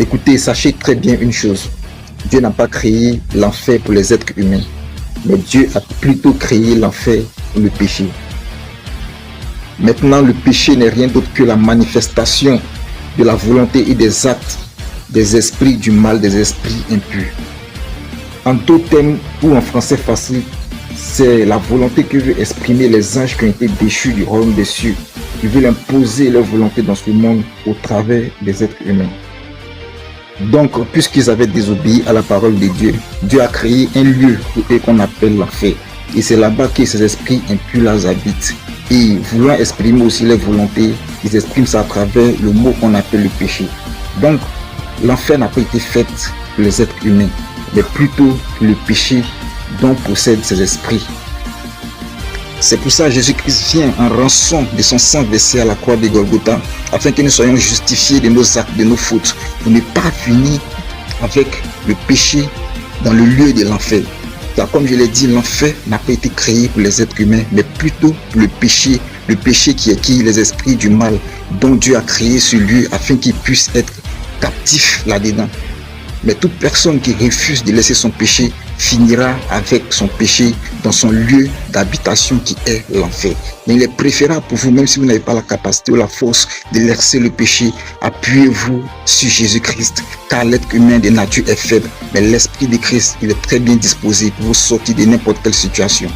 Écoutez, sachez très bien une chose. Dieu n'a pas créé l'enfer pour les êtres humains, mais Dieu a plutôt créé l'enfer pour le péché. Maintenant, le péché n'est rien d'autre que la manifestation de la volonté et des actes des esprits du mal, des esprits impurs. En d'autres termes, ou en français facile, c'est la volonté que veulent exprimer les anges qui ont été déchus du royaume des cieux. Ils veulent imposer leur volonté dans ce monde au travers des êtres humains. Donc, puisqu'ils avaient désobéi à la parole de Dieu, Dieu a créé un lieu qu'on appelle l'enfer. Et c'est là-bas que ces esprits impurs habitent. Et voulant exprimer aussi leur volonté, ils expriment ça à travers le mot qu'on appelle le péché. Donc, l'enfer n'a pas été fait pour les êtres humains, mais plutôt pour le péché dont possèdent ces esprits. C'est pour ça que Jésus-Christ vient en rançon de son sang versé à la croix de Golgotha, afin que nous soyons justifiés de nos actes, de nos fautes, pour ne pas finir avec le péché dans le lieu de l'enfer. Car comme je l'ai dit, l'enfer n'a pas été créé pour les êtres humains, mais plutôt pour le péché qui est qui les esprits du mal, dont Dieu a créé ce lieu afin qu'ils puissent être captifs là-dedans. Mais toute personne qui refuse de laisser son péché finira avec son péché dans son lieu d'habitation qui est l'enfer. Mais il est préférable pour vous, même si vous n'avez pas la capacité ou la force de laisser le péché, appuyez-vous sur Jésus-Christ, car l'être humain de nature est faible, mais l'esprit de Christ, il est très bien disposé pour vous sortir de n'importe quelle situation.